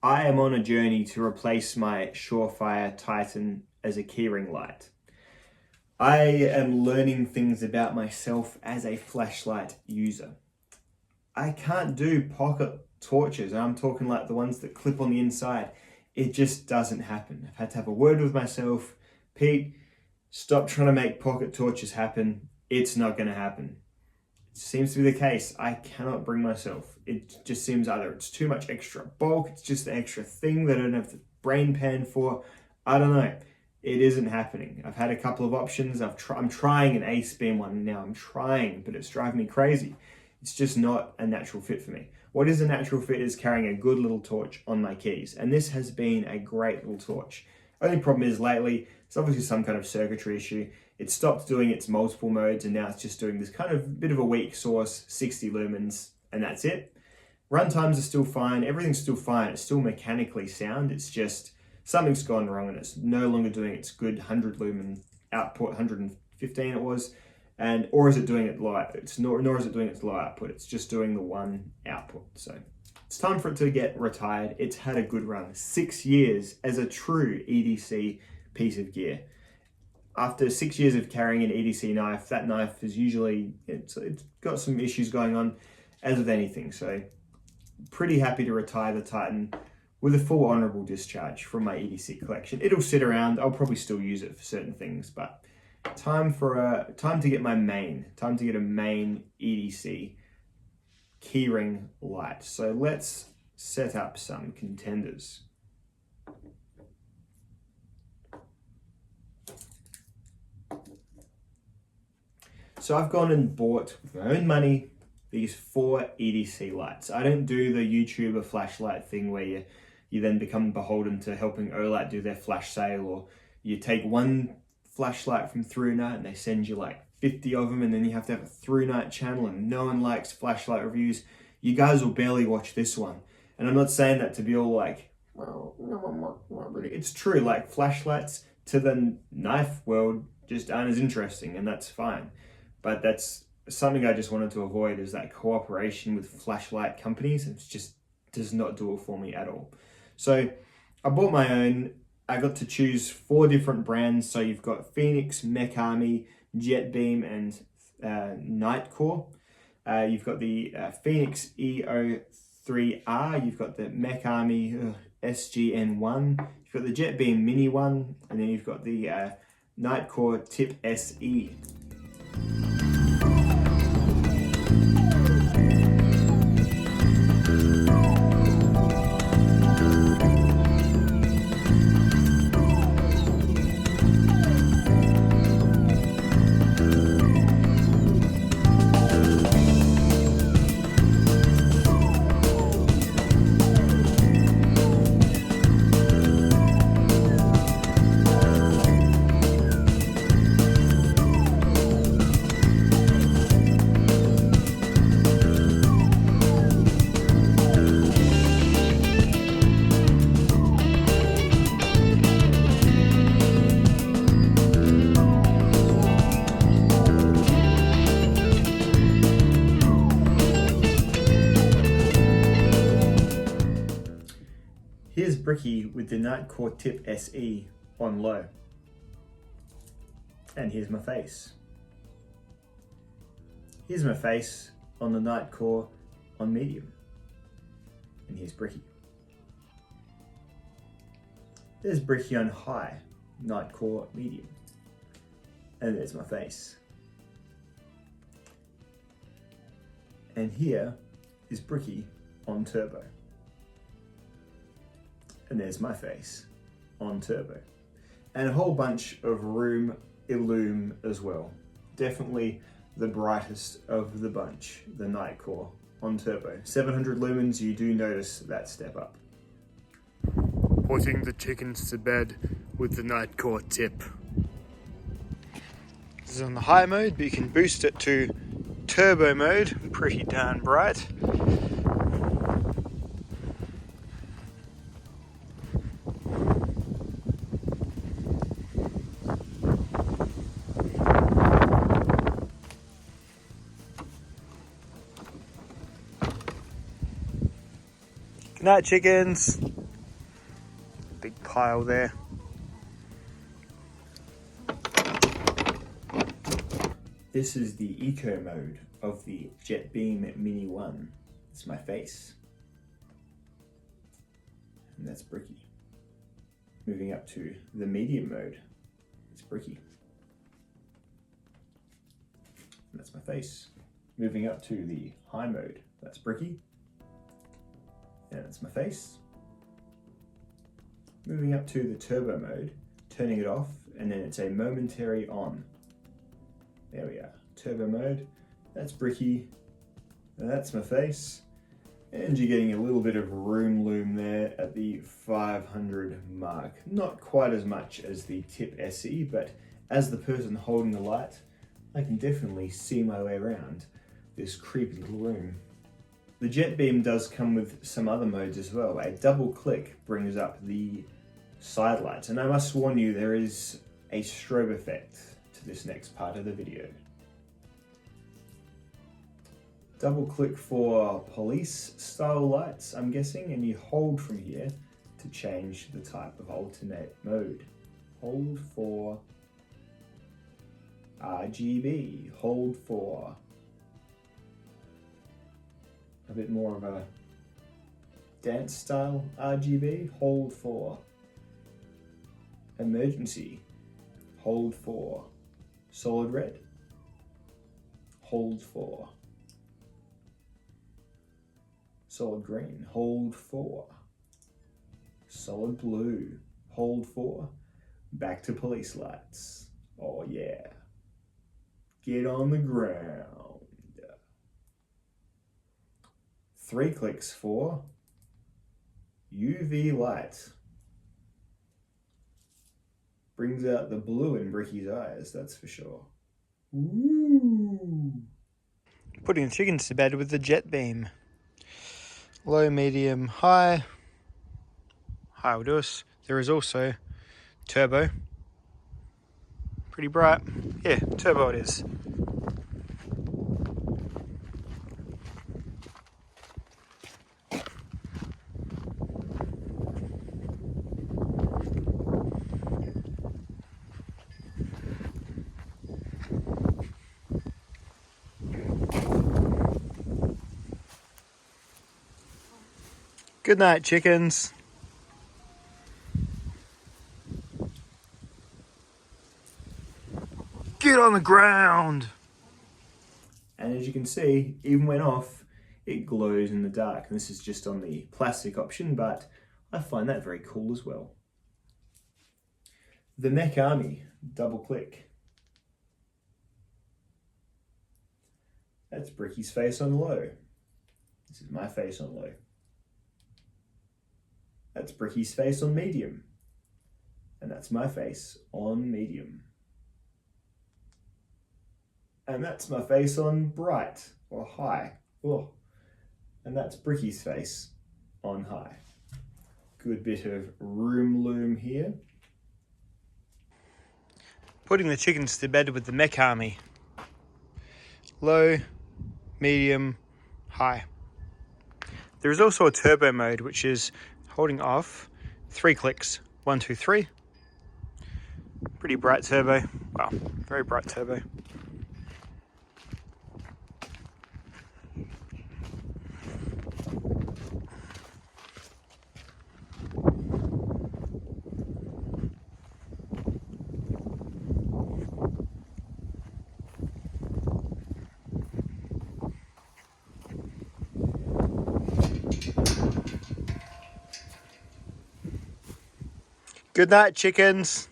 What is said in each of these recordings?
I am on a journey to replace my Surefire Titan as a keyring light. I am learning things about myself as a flashlight user. I can't do pocket torches, and I'm talking like the ones that clip on the inside. It just doesn't happen. I've had to have a word with myself. Pete, stop trying to make pocket torches happen. It's not going to happen. It seems to be the case. I cannot bring myself. It just seems either it's too much extra bulk, it's just the extra thing that I don't have the brain pan for. I don't know. It isn't happening. I've had a couple of options. I'm trying an ace beam one now. I'm trying, but it's driving me crazy. It's just not a natural fit for me. What is a natural fit is carrying a good little torch on my keys. And this has been a great little torch. Only problem is lately, it's obviously some kind of circuitry issue. It stopped doing its multiple modes and now it's just doing this kind of bit of a weak source, 60 lumens, and that's it. Run times are still fine. Everything's still fine. It's still mechanically sound. It's just something's gone wrong and it's no longer doing its good 100 lumen output, 115 it was, or is it doing it low? Nor is it doing its low output. It's just doing the one output. So it's time for it to get retired. It's had a good run, 6 years as a true EDC piece of gear. After 6 years of carrying an EDC knife, that knife is usually, it's got some issues going on, as with anything. So pretty happy to retire the Titan with a full honorable discharge from my EDC collection. It'll sit around. I'll probably still use it for certain things, but time to get a main EDC keyring light. So let's set up some contenders. So I've gone and bought with my own money these 4 EDC lights. I don't do the YouTuber flashlight thing where you then become beholden to helping Olight do their flash sale, or you take one flashlight from ThruNight and they send you like 50 of them and then you have to have a ThruNight channel and no one likes flashlight reviews. You guys will barely watch this one. And I'm not saying that to be all like, well, it's true, like flashlights to the knife world just aren't as interesting, and that's fine. But that's something I just wanted to avoid, is that cooperation with flashlight companies. It just does not do it for me at all. So I bought my own. I got to choose 4 different brands. So you've got Phoenix, Mech Army, Jet Beam, and Nightcore. You've got the Phoenix EO3R. You've got the Mech Army SGN1. You've got the Jet Beam Mini 1. And then you've got the Nightcore Tip SE. Here's Bricky with the Nightcore Tip SE on low. And here's my face. Here's my face on the Nightcore on medium. And here's Bricky. There's Bricky on high, Nightcore medium. And there's my face. And here is Bricky on turbo. And there's my face on turbo. And a whole bunch of room illume as well. Definitely the brightest of the bunch, the Nightcore on turbo. 700 lumens, you do notice that step up. Putting the chickens to bed with the Nightcore tip. This is on the high mode, but you can boost it to turbo mode. Pretty darn bright. Good night, chickens. Big pile there. This is the eco mode of the Jet Beam Mini 1. It's my face. And that's bricky. Moving up to the medium mode, it's bricky. And that's my face. Moving up to the high mode, that's bricky. And that's my face. Moving up to the turbo mode, turning it off, and then it's a momentary on. There we are, turbo mode, that's bricky, and that's my face. And you're getting a little bit of room loom there at the 500 mark. Not quite as much as the Tip SE, but as the person holding the light, I can definitely see my way around this creepy little room. The Jet Beam does come with some other modes as well. A double click brings up the side lights, and I must warn you, there is a strobe effect to this next part of the video. Double click for police style lights, I'm guessing, and you hold from here to change the type of alternate mode. Hold for RGB, hold for a bit more of a dance style RGB, hold for emergency, hold for solid red, hold for solid green, hold for solid blue, hold for back to police lights. Oh yeah, get on the ground. 3 clicks for UV light. Brings out the blue in Bricky's eyes, that's for sure. Ooh. Putting the chickens to bed with the Jet Beam. Low, medium, high. High will do us. There is also turbo. Pretty bright. Yeah, turbo it is. Good night, chickens. Get on the ground. And as you can see, even when off, it glows in the dark. And this is just on the plastic option, but I find that very cool as well. The Mech Army, double click. That's Bricky's face on low. This is my face on low. That's Bricky's face on medium. And that's my face on medium. And that's my face on bright or high. Oh. And that's Bricky's face on high. Good bit of room loom here. Putting the chickens to bed with the Mech Army. Low, medium, high. There is also a turbo mode, which is holding off, 3 clicks, 1, 2, 3. Pretty bright turbo. Wow, very bright turbo. Good night, chickens.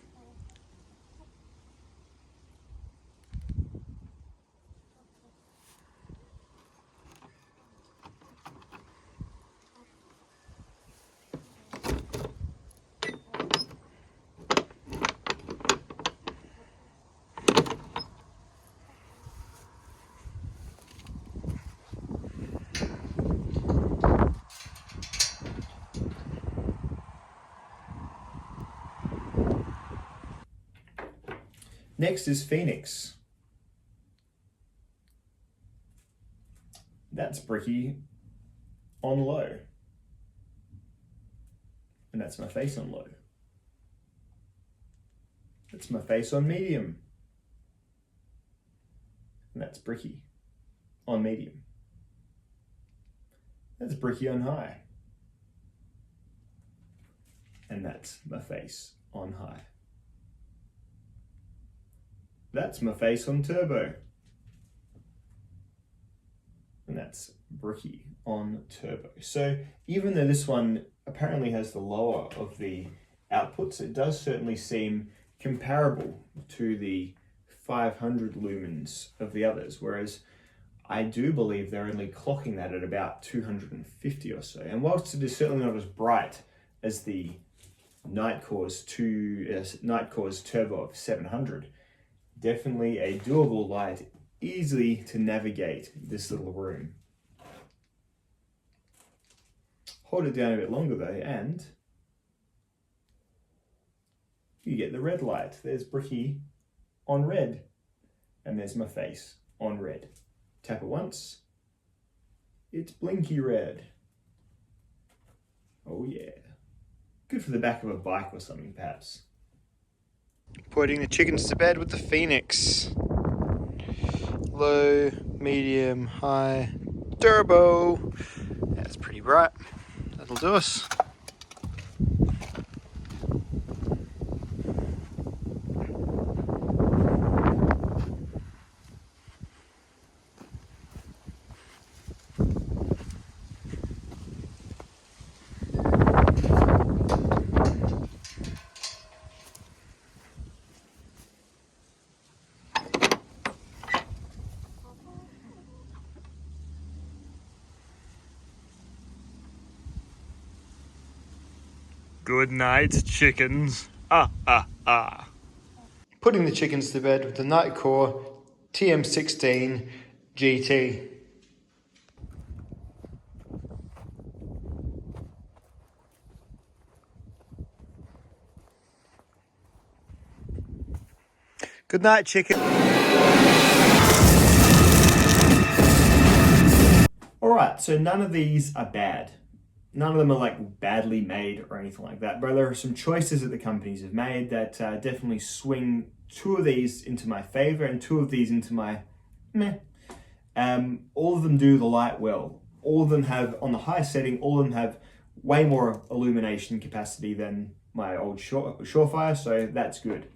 Next is Phoenix. That's Bricky on low. and that's my face on low. That's my face on medium, and that's bricky on medium. That's bricky on high, and that's my face on high. That's my face on turbo, and that's bricky on turbo. So even though this one apparently has the lower of the outputs, it does certainly seem comparable to the 500 lumens of the others, whereas I do believe they're only clocking that at about 250 or so. And whilst it is certainly not as bright as the Nightcore's turbo of 700, definitely a doable light, easily to navigate this little room. Hold it down a bit longer though, and you get the red light. There's bricky on red, and there's my face on red. Tap it once, it's blinky red. Oh yeah. Good for the back of a bike or something, perhaps. Putting the chickens to bed with the Phoenix. Low, medium, high, turbo. That's pretty bright. That'll do us. Good night, chickens. Putting the chickens to bed with the Nightcore TM16 GT. Good night, chicken. Alright, so none of these are bad. None of them are like badly made or anything like that, but there are some choices that the companies have made that definitely swing two of these into my favor and two of these into my meh. All of them do the light well. All of them have, on the high setting, all of them have way more illumination capacity than my old Surefire, so that's good.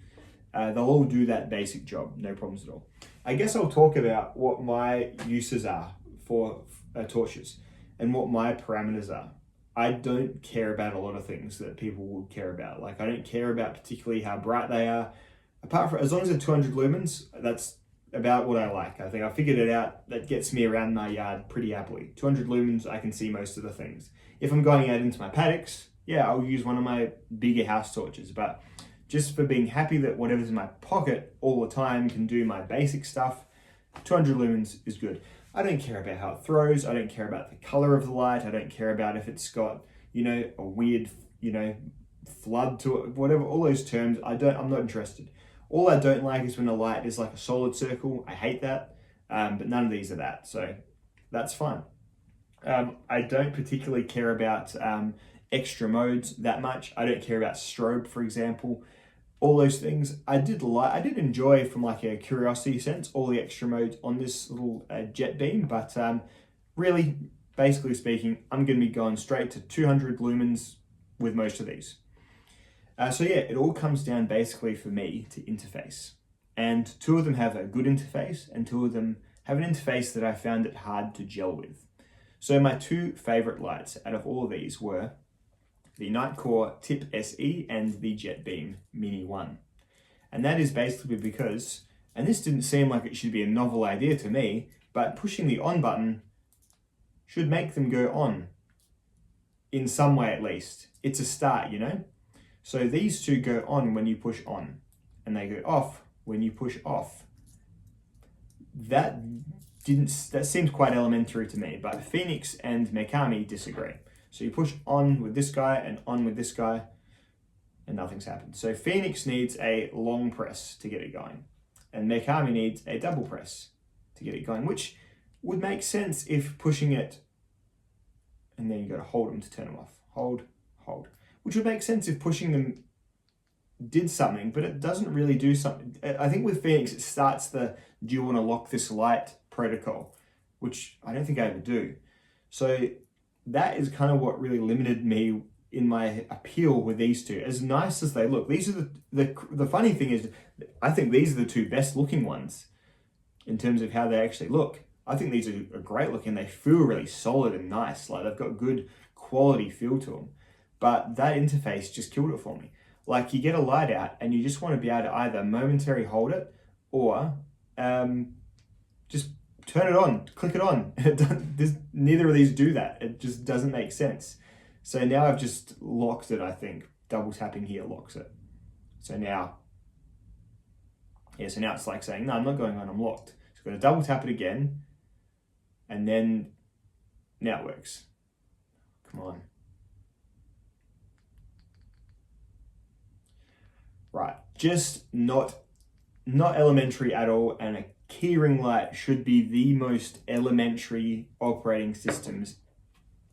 They'll all do that basic job, no problems at all. I guess I'll talk about what my uses are for torches and what my parameters are. I don't care about a lot of things that people would care about. Like, I don't care about particularly how bright they are. Apart from, as long as they're 200 lumens, that's about what I like. I think I figured it out. That gets me around my yard pretty happily. 200 lumens, I can see most of the things. If I'm going out into my paddocks, yeah, I'll use one of my bigger house torches. But just for being happy that whatever's in my pocket all the time can do my basic stuff, 200 lumens is good. I don't care about how it throws. I don't care about the color of the light. I don't care about if it's got, a weird, flood to it, whatever, all those terms. I'm not interested. All I don't like is when a light is like a solid circle. I hate that. But none of these are that. So that's fine. I don't particularly care about extra modes that much. I don't care about strobe, for example. All those things I did enjoy from like a curiosity sense, all the extra modes on this little jet beam, but really, basically speaking, I'm going to be going straight to 200 lumens with most of these. So yeah, it all comes down basically for me to interface, and two of them have a good interface and two of them have an interface that I found it hard to gel with. So my two favorite lights out of all of these were the Nightcore Tip SE and the Jet Beam Mini 1. And that is basically because, and this didn't seem like it should be a novel idea to me, but pushing the on button should make them go on in some way at least. It's a start, So these two go on when you push on, and they go off when you push off. That seems quite elementary to me, but Phoenix and Mekami disagree. So you push on with this guy and on with this guy, and nothing's happened. So Phoenix needs a long press to get it going, and Mekami needs a double press to get it going, which would make sense if pushing it, and then you got to hold them to turn them off. Hold, hold. which would make sense if pushing them did something, but it doesn't really do something. I think with Phoenix, it starts the do you want to lock this light protocol, which I don't think I ever do. So that is kind of what really limited me in my appeal with these two. As nice as they look, these are the funny thing is, I think these are the two best looking ones in terms of how they actually look. I think these are great looking. They feel really solid and nice. Like they've got good quality feel to them. But that interface just killed it for me. Like you get a light out and you just want to be able to either momentary hold it or just turn it on, click it on. Neither of these do that. It just doesn't make sense. So now I've just locked it, I think. Double tapping here locks it. So now it's like saying, no, I'm not going on, I'm locked. So I'm going to double tap it again. And then now it works. Come on. Right, just not elementary at all, and a keyring light should be the most elementary operating systems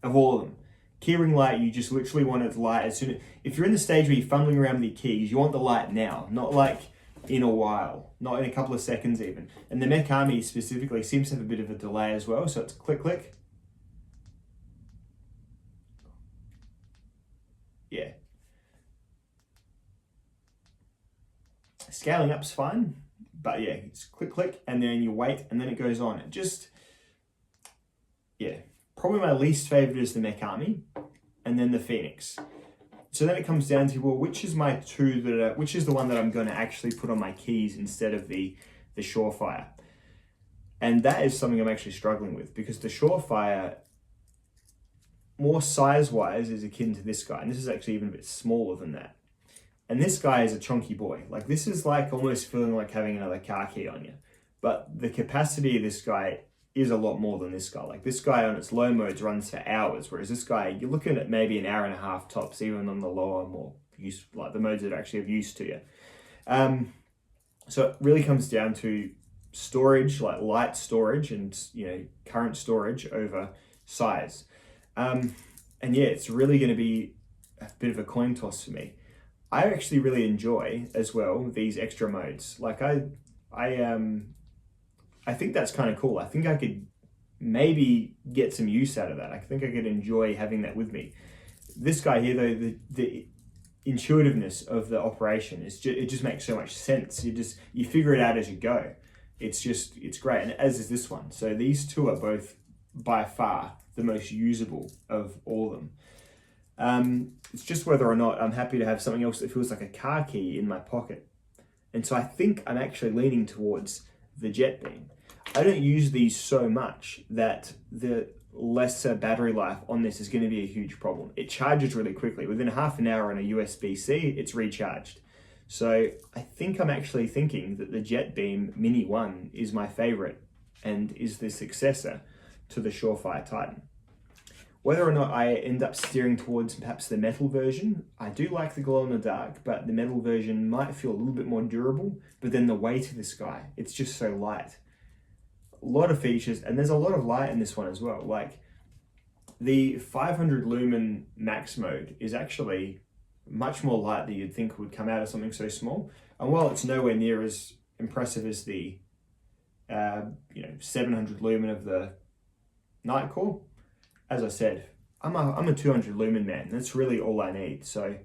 of all of them. Keyring light, you just literally want it to light as soon as, if you're in the stage where you're fumbling around with your keys, you want the light now, not like in a while, not in a couple of seconds even. And the Mech Army specifically seems to have a bit of a delay as well, so it's click, click. Yeah. Scaling up's fine, but yeah, it's click, click, and then you wait, and then it goes on. It just, yeah, probably my least favorite is the Mech Army, and then the Phoenix. So then it comes down to, well, which is my two that are, which is the one that I'm going to actually put on my keys instead of the Surefire? And that is something I'm actually struggling with, because the Surefire, more size-wise, is akin to this guy, and this is actually even a bit smaller than that. And this guy is a chunky boy. Like this is like almost feeling like having another car key on you. But the capacity of this guy is a lot more than this guy. Like this guy on its low modes runs for hours, whereas this guy, you're looking at maybe an hour and a half tops, even on the lower, more use, like the modes that are actually of use to you. So it really comes down to storage, like light storage and, you know, current storage over size. And yeah, it's really going to be a bit of a coin toss for me. I actually really enjoy as well these extra modes. Like I think that's kind of cool. I think I could maybe get some use out of that. I think I could enjoy having that with me. This guy here, though, the intuitiveness of the operation is it just makes so much sense. You figure it out as you go. It's great, and as is this one. So these two are both by far the most usable of all of them. It's just whether or not I'm happy to have something else that feels like a car key in my pocket. And so I think I'm actually leaning towards the Jet Beam. I don't use these so much that the lesser battery life on this is going to be a huge problem. It charges really quickly. Within half an hour on a USB-C, it's recharged. So I think I'm actually thinking that the Jet Beam Mini 1 is my favorite and is the successor to the Surefire Titan. Whether or not I end up steering towards perhaps the metal version, I do like the glow in the dark, but the metal version might feel a little bit more durable, but then the weight of this guy, it's just so light. A lot of features, and there's a lot of light in this one as well. Like the 500 lumen max mode is actually much more light than you'd think would come out of something so small. And while it's nowhere near as impressive as the 700 lumen of the Nightcore, as I said, I'm a 200 lumen man. That's really all I need. So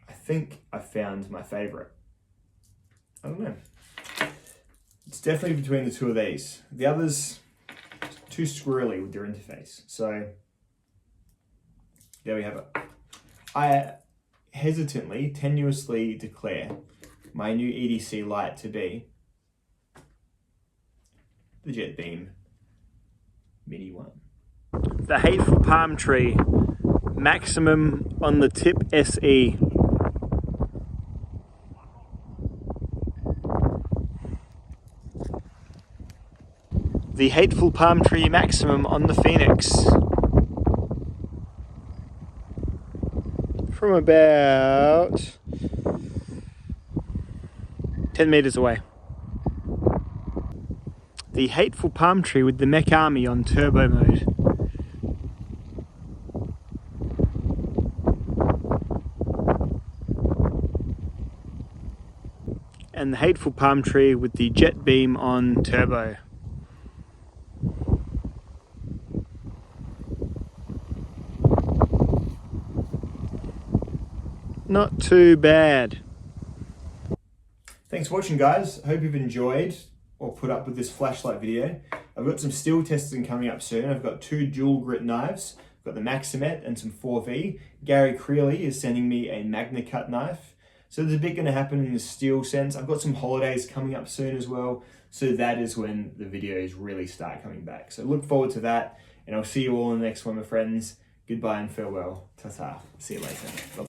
I think I found my favorite. I don't know. It's definitely between the two of these. The others, too squirrely with their interface. So there we have it. I hesitantly, tenuously declare my new EDC light to be the Jet Beam Mini 1. The Hateful Palm Tree Maximum on the Tip SE. The Hateful Palm Tree Maximum on the Phoenix. From about 10 meters away. The Hateful Palm Tree with the Mech Army on turbo mode. and the hateful palm tree with the jet beam on turbo. Not too bad. Thanks for watching, guys. Hope you've enjoyed or put up with this flashlight video. I've got some steel testing coming up soon. I've got 2 dual grit knives. I've got the Maximet and some 4V. Gary Creeley is sending me a Magna Cut knife. So there's a bit going to happen in the steel sense. I've got some holidays coming up soon as well. So that is when the videos really start coming back. So look forward to that. And I'll see you all in the next one, my friends. Goodbye and farewell. Ta-ta. See you later. Bye.